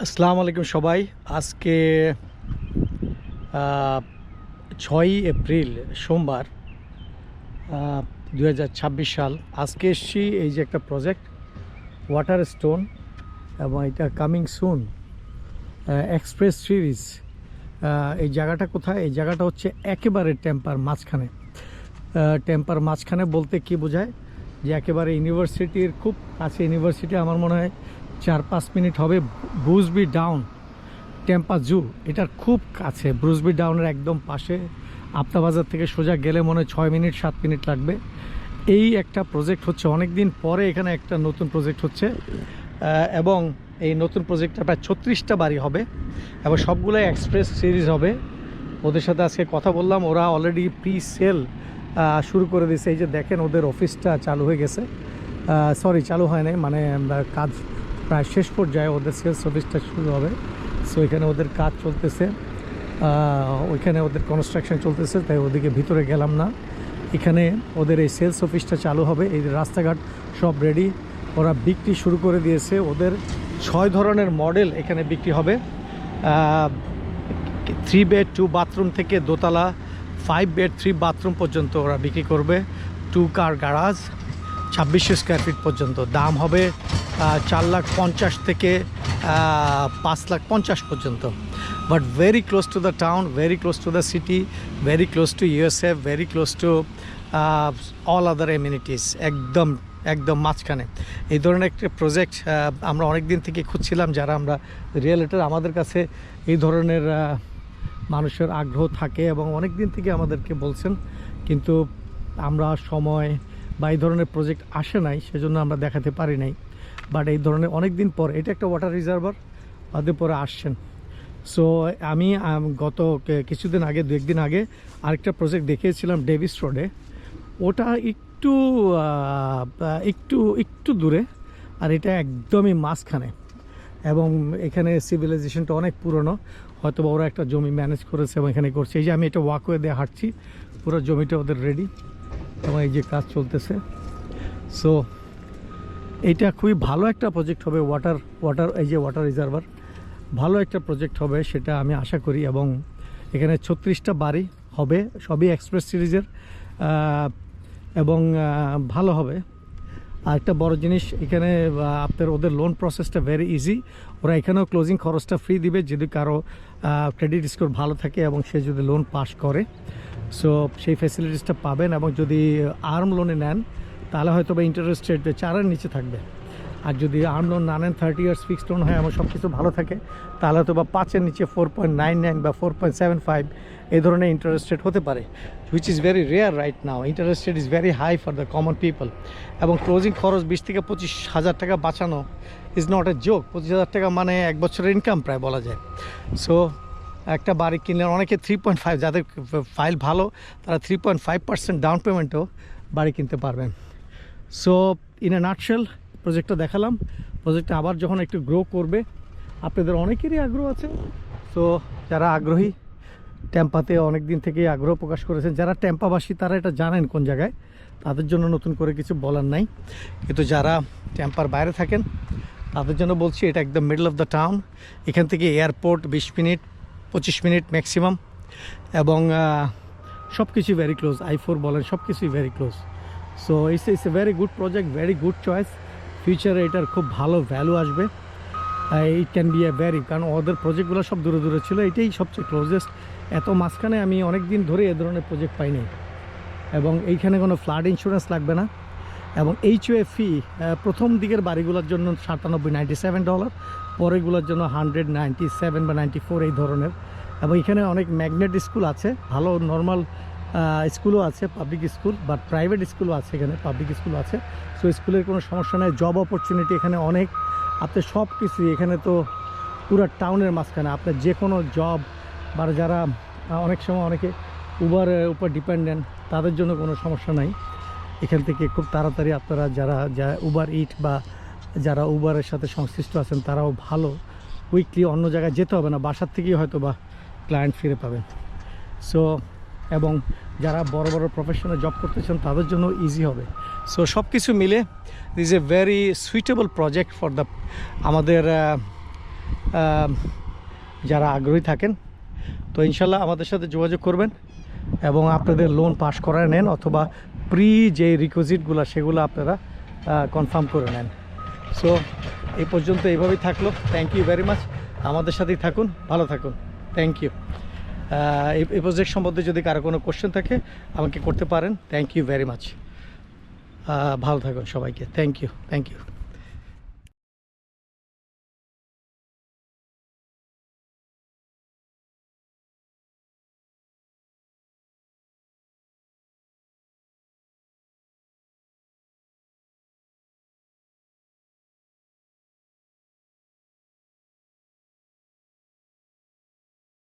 আসসালামু আলাইকুম সবাই। আজকে 6ই এপ্রিল সোমবার, 2026 সাল। আজকে এসছি এই যে একটা প্রজেক্ট ওয়াটার স্টোন, এবং এটা কামিং সুন এক্সপ্রেস সিরিজ। এই জায়গাটা কোথায়? এই জায়গাটা হচ্ছে একেবারে টেম্পার মাঝখানে। টেম্পার মাঝখানে বলতে কি বোঝায়? যে একেবারে ইউনিভার্সিটির খুব কাছে। ইউনিভার্সিটি আমার মনে হয় 4-5 মিনিট হবে। ব্রুসবি ডাউন টেম্পা জু এটার খুব কাছে, ব্রুসবি ডাউনের একদম পাশে। আপনা বাজার থেকে সোজা গেলে মনে হয় 6 মিনিট 7 মিনিট লাগবে। এই একটা প্রজেক্ট হচ্ছে অনেক দিন পরে, এখানে একটা নতুন প্রজেক্ট হচ্ছে, এবং এই নতুন প্রজেক্টটা প্রায় 36টা বাড়ি হবে এবং সবগুলোই এক্সপ্রেস সিরিজ হবে। ওদের সাথে আজকে কথা বললাম, ওরা অলরেডি প্রি সেল শুরু করে দিয়েছে। এই যে দেখেন, ওদের অফিসটা চালু হয়ে গেছে। সরি, চালু হয় নাই, মানে কাজ প্রায় শেষ পর্যায়ে। ওদের সেলস অফিসটা শুরু হবে। সো এখানে ওদের কাজ চলতেছে, ওইখানে ওদের কনস্ট্রাকশন চলতেছে, তাই ওদিকে ভিতরে গেলাম না। এখানে ওদের এই সেলস অফিসটা চালু হবে। এই রাস্তাঘাট সব রেডি, ওরা বিক্রি শুরু করে দিয়েছে। ওদের 6 ধরনের মডেল এখানে বিক্রি হবে। 3 বেড 2 বাথরুম থেকে দোতলা 5 বেড 3 বাথরুম পর্যন্ত ওরা বিক্রি করবে। 2 কার গ্যারাজ 2600 স্কোয়ার ফিট পর্যন্ত। দাম হবে 4,50,000 থেকে 5,50,000 পর্যন্ত। But very close to the town, very close to the city, very close two USF, very close to all other amenities. একদম একদম মাঝখানে এই ধরনের একটা প্রজেক্ট আমরা অনেক দিন থেকে খুঁজছিলাম। যারা আমরা রিয়েলিটর, আমাদের কাছে এই ধরনের মানুষের আগ্রহ থাকে এবং অনেক দিন থেকে আমাদেরকে বলছেন, কিন্তু আমরা সময় বা এই ধরনের প্রজেক্ট আসে নাই, সেজন্য আমরা দেখাতে পারি নাই। বাট এই ধরনের অনেক দিন পর, এটা একটা ওয়াটার রিজার্ভার, ওদের পরে আসছেন। সো আমি গত কিছুদিন আগে, 2-1 দিন আগে আরেকটা প্রজেক্ট দেখিয়েছিলাম ডেভিস রোডে। ওটা একটু একটু দূরে, আর এটা একদমই মাঝখানে। এবং এখানে সিভিলাইজেশনটা অনেক পুরনো, হয়তো ওরা একটা জমি ম্যানেজ করেছে এবং এখানে করছে। এই যে আমি এটা ওয়াকওয়ে দিয়ে হাঁটছি, পুরো জমিটা ওদের রেডি এবং এই যে কাজ চলতেছে। সো এইটা খুবই ভালো একটা প্রজেক্ট হবে। ওয়াটার এই যে ওয়াটার রিজার্ভার ভালো একটা প্রজেক্ট হবে, সেটা আমি আশা করি। এবং এখানে 36টা বাড়ি হবে, সবই এক্সপ্রেস সিরিজের, এবং ভালো হবে। আর একটা বড় জিনিস, এখানে আপনার ওদের লোন প্রসেসটা ভেরি ইজি। ওরা এখানেও ক্লোজিং খরচটা ফ্রি দিবে যদি কারো ক্রেডিট স্কোর ভালো থাকে এবং সে যদি লোন পাস করে। সো সেই ফ্যাসিলিটিসটা পাবেন। এবং যদি আর্ম লোনে নেন তাহলে হয়তো বা ইন্টারেস্ট রেট 4-এর নিচে থাকবে। আর যদি আর্ম লোন না নেন, 30 ইয়ার্স ফিক্সড লোন হয় এবং সব কিছু ভালো থাকে, তাহলে হয়তো বা 5-এর নিচে 4.99 বা 4.75 এই ধরনের ইন্টারেস্ট রেট হতে পারে, which is very rare right now. Interest rate is very high for the common people. এবং ক্লোজিং খরচ 20 থেকে 25,000 টাকা বাঁচানো ইজ নট এ জোক। 25,000 টাকা মানে 1 বছরের ইনকাম প্রায় বলা যায়। সো একটা বাড়ি কিনলে অনেকে 3.5, যাদের ফাইল ভালো তারা 3.5% ডাউন পেমেন্টও বাড়ি কিনতে পারবেন। সো ইন এ নাটশেল প্রজেক্টটা দেখালাম। প্রজেক্টটা আবার যখন একটু গ্রো করবে, আপনাদের অনেকেরই আগ্রহ আছে। সো যারা আগ্রহী, টেম্পাতে অনেক দিন থেকেই আগ্রহ প্রকাশ করেছেন, যারা টেম্পাবাসী তারা এটা জানেন কোন জায়গায়, তাদের জন্য নতুন করে কিছু বলার নাই। কিন্তু যারা টেম্পার বাইরে থাকেন তাদের জন্য বলছি, এটা একদম মিডল অফ দ্য টাউন। এখান থেকে এয়ারপোর্ট 20 মিনিট 25 মিনিট ম্যাক্সিমাম, এবং সব কিছুই ভেরি ক্লোজ। I-4 বলেন, সব কিছুই very close. So it's a very good project, very good choice. ফিউচারে এটার খুব ভালো ভ্যালু আসবে। It can B a very, কারণ ওদের প্রজেক্টগুলো সব দূরে দূরে ছিল, এটাই সবচেয়ে ক্লোজেস্ট। এত মাঝখানে আমি অনেক দিন ধরে এ ধরনের প্রজেক্ট পাইনি। এবং এইখানে কোনো ফ্লাড ইন্স্যুরেন্স লাগবে না। এবং HOA ফি প্রথম দিকের বাড়িগুলোর জন্য $97 পরেগুলোর জন্য $197 বা 94 এই ধরনের। এবং এখানে অনেক ম্যাগনেট স্কুল আছে, ভালো নর্মাল স্কুলও আছে, পাবলিক স্কুল, বাট প্রাইভেট স্কুলও আছে, এখানে পাবলিক স্কুল আছে। সো স্কুলের কোনো সমস্যা নেই। জব অপরচুনিটি এখানে অনেক, আপনি সব কিছুই এখানে তো পুরো টাউনের মাঝখানে আপনার যে কোনো জব, বা যারা অনেক সময় অনেকে উবারের উপর ডিপেন্ডেন্ট, তাদের জন্য কোনো সমস্যা নাই। এখান থেকে খুব তাড়াতাড়ি আপনারা যারা উবার ইট বা যারা উবারের সাথে সংশ্লিষ্ট আছেন, তারাও ভালো উইকলি অন্য জায়গায় যেতে হবে না, বাসার থেকেই হয়তো বা ক্লায়েন্ট ফিরে পাবেন। সো এবং যারা বড় বড় প্রফেশনে জব করতেছেন তাদের জন্য ইজি হবে। সো সব কিছু মিলে this a very suitable project for the আমাদের যারা আগ্রহী থাকেন, তো ইনশাল্লাহ আমাদের সাথে যোগাযোগ করবেন এবং আপনাদের লোন পাস করায় নেন, অথবা প্রি যে রিকোজিটগুলো সেগুলো আপনারা কনফার্ম করে নেন। সো এই পর্যন্ত এইভাবেই থাকলো। Thank you very much. আমাদের সাথেই থাকুন, ভালো থাকুন। Thank you. এই প্রজেক্ট সম্বন্ধে যদি কারো কোনো কোশ্চেন থাকে আমাকে করতে পারেন। Thank you very much. ভালো থাকুন সবাইকে। Thank you.